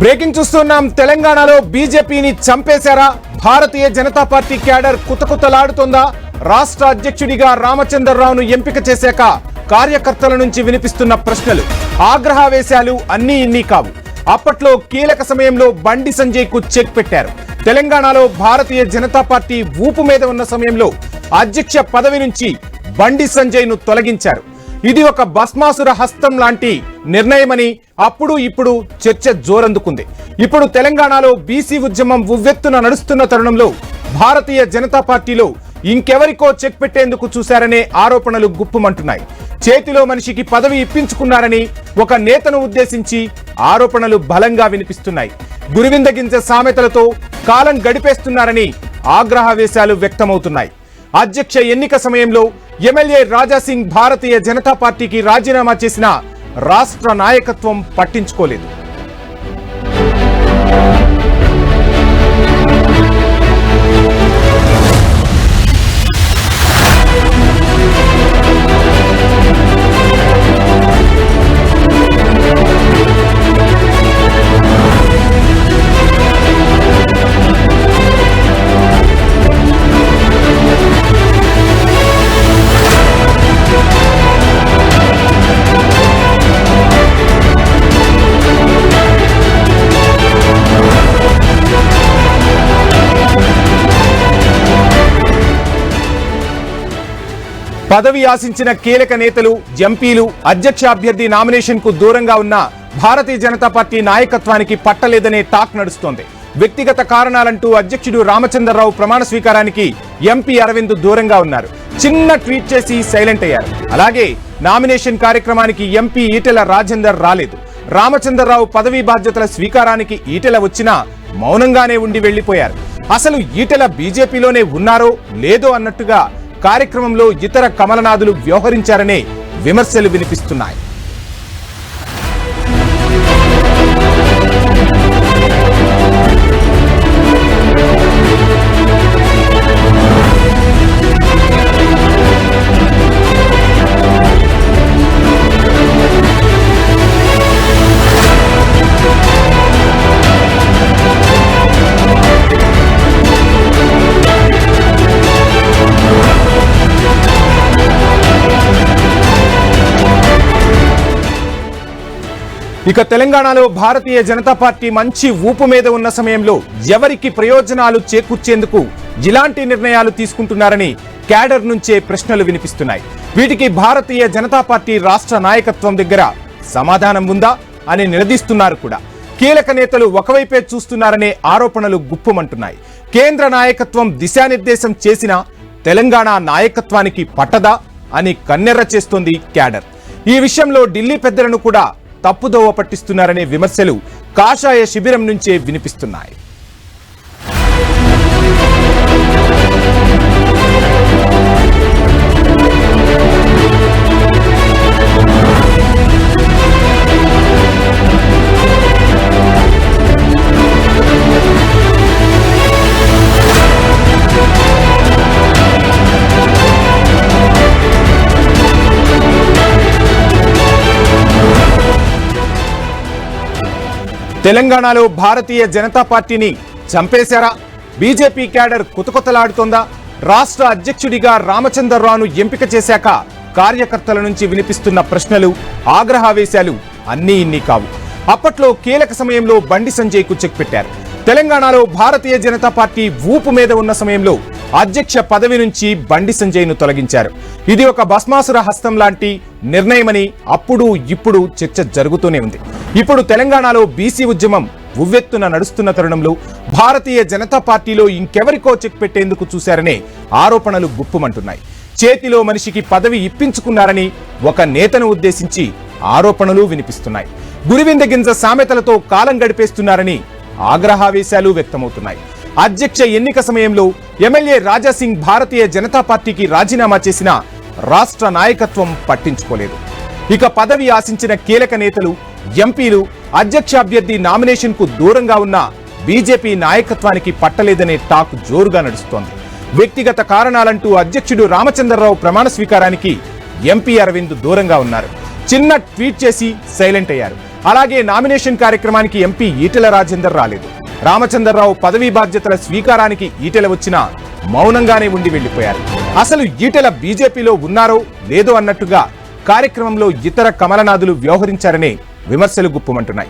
Breaking చూస్తున్నాం. తెలంగాణలో బీజేపీని చంపేశారా? Bharatiya Janata party cadre కుతకుతలాడుతోందా? రాష్ట్ర అధ్యక్షుడిగా రామచంద్రరావును ఎంపిక చేశాక కార్యకర్తల నుంచి వినిపిస్తున్న ప్రశ్నలు, ఆగ్రహావేశాలు అన్నీ ఇన్ని కావు. అప్పట్లో కీలక సమయంలో బండి సంజయ్ కు చెక్ పెట్టారు. తెలంగాణలో భారతీయ జనతా పార్టీ ఊపు మీద ఉన్న సమయంలో అధ్యక్ష పదవి నుంచి బండి సంజయ్ ను తొలగించారు. ఇది ఒక భస్మాసుర హస్తం లాంటి నిర్ణయమని అప్పుడు ఇప్పుడు చర్చ జోరందుకుంది. ఇప్పుడు తెలంగాణలో బీసీ ఉద్యమం ఉవ్వెత్తున నడుస్తున్న తరుణంలో భారతీయ జనతా పార్టీలో ఇంకెవరికో చెక్ పెట్టేందుకు చూశారనే ఆరోపణలు గుప్పుమంటున్నాయి. చేతిలో మనిషికి పదవి ఇప్పించుకున్నారని ఒక నేతను ఉద్దేశించి ఆరోపణలు బలంగా వినిపిస్తున్నాయి. గురివిందగింజ సామెతలతో కాలం గడిపేస్తున్నారని ఆగ్రహావేశాలు వ్యక్తమవుతున్నాయి. అధ్యక్ష ఎన్నిక సమయంలో ఎమ్మెల్యే రాజాసింగ్ భారతీయ జనతా పార్టీకి రాజీనామా చేసిన రాష్ట్ర నాయకత్వం పట్టించుకోలేదు. పదవి ఆశించిన కీలక నేతలు, ఎంపీలు అధ్యక్ష అభ్యర్థి నామినేషన్ కు దూరంగా ఉన్న భారతీయ జనతా పార్టీ నాయకత్వానికి పట్టలేదనే టాక్ నడుస్తోంది. వ్యక్తిగత కారణాలంటూ అధ్యక్షుడు రామచంద్రరావు ప్రమాణ స్వీకారానికి ఎంపీ అరవింద్ దూరంగా ఉన్నారు. చిన్న ట్వీట్ చేసి సైలెంట్ అయ్యారు. అలాగే నామినేషన్ కార్యక్రమానికి ఎంపీ ఈటెల రాజేందర్ రాలేదు. రామచంద్రరావు పదవీ బాధ్యతల స్వీకారానికి ఈటెల వచ్చినా మౌనంగానే ఉండి వెళ్లిపోయారు. అసలు ఈటెల బీజేపీలోనే ఉన్నారో లేదో అన్నట్టుగా కార్యక్రమంలో ఇతర కమలనాథులు వ్యవహరించారనే విమర్శలు వినిపిస్తున్నాయి. ఇక తెలంగాణలో భారతీయ జనతా పార్టీ మంచి ఊపు మీద ఉన్న సమయంలో ఎవరికి ప్రయోజనాలు చేకూర్చేందుకు ఇలాంటి నిర్ణయాలు తీసుకుంటున్నారని క్యాడర్ నుంచే ప్రశ్నలు వినిపిస్తున్నాయి. వీటికి భారతీయ జనతా పార్టీ రాష్ట్ర నాయకత్వం దగ్గర సమాధానం ఉందా అని నిలదీస్తున్నారు కూడా. కీలక నేతలు ఒకవైపే చూస్తున్నారనే ఆరోపణలు గుప్పుమంటున్నాయి. కేంద్ర నాయకత్వం దిశానిర్దేశం చేసినా తెలంగాణ నాయకత్వానికి పట్టదా అని కన్నెర్ర చేస్తోంది క్యాడర్. ఈ విషయంలో ఢిల్లీ పెద్దలను కూడా తప్పుదోవ పట్టిస్తున్నారనే విమర్శలు కాషాయ శిబిరం నుంచే వినిపిస్తున్నాయి. తెలంగాణలో భారతీయ జనతా పార్టీని చంపేశారా? BJP cadre కుతకుతలాడుతోందా? రాష్ట్ర అధ్యక్షుడిగా రామచంద్రరావును ఎంపిక చేశాక కార్యకర్తల నుంచి వినిపిస్తున్న ప్రశ్నలు, ఆగ్రహావేశాలు అన్నీ ఇన్ని కావు. అప్పట్లో కీలక సమయంలో బండి సంజయ్ కు చెక్ పెట్టారు. తెలంగాణలో భారతీయ జనతా పార్టీ ఊపు మీద ఉన్న సమయంలో అధ్యక్ష పదవి నుంచి బండి సంజయ్ ను తొలగించారు. ఇది ఒక భస్మాసుర హస్తం లాంటి నిర్ణయమని అప్పుడు ఇప్పుడు చర్చ జరుగుతూనే ఉంది. ఇప్పుడు తెలంగాణలో బీసీ ఉద్యమం ఉవ్వెత్తున నడుస్తున్న తరుణంలో భారతీయ జనతా పార్టీలో ఇంకెవరికో చెక్ పెట్టేందుకు చూశారనే ఆరోపణలు గుప్పుమంటున్నాయి. చేతిలో మనిషికి పదవి ఇప్పించుకున్నారని ఒక నేతను ఉద్దేశించి ఆరోపణలు వినిపిస్తున్నాయి. గురివిందగింజ సామెతలతో కాలం గడిపేస్తున్నారని ఆగ్రహావేశాలు వ్యక్తమవుతున్నాయి. అధ్యక్ష ఎన్నిక సమయంలో ఎమ్మెల్యే రాజాసింగ్ భారతీయ జనతా పార్టీకి రాజీనామా చేసిన రాష్ట్ర నాయకత్వం పట్టించుకోలేదు. ఇక పదవి ఆశించిన కీలక నేతలు, ఎంపీలు అధ్యక్ష అభ్యర్థి నామినేషన్ కు దూరంగా ఉన్న బీజేపీ నాయకత్వానికి పట్టలేదనే టాక్ జోరుగా నడుస్తోంది. వ్యక్తిగత కారణాలంటూ అధ్యక్షుడు రామచంద్రరావు ప్రమాణ స్వీకారానికి ఎంపీ అరవింద్ దూరంగా ఉన్నారు. చిన్న ట్వీట్ చేసి సైలెంట్ అయ్యారు. అలాగే నామినేషన్ కార్యక్రమానికి ఎంపీ ఈటెల రాజేందర్ రాలేదు. రామచంద్రరావు పదవీ బాధ్యతల స్వీకారానికి ఈటెల వచ్చినా మౌనంగానే ఉండి వెళ్లిపోయారు. అసలు ఈటెల బీజేపీలో ఉన్నారో లేదో అన్నట్టుగా కార్యక్రమంలో ఇతర కమలనాథులు వ్యవహరించారనే విమర్శలు గుప్పుమంటున్నాయి.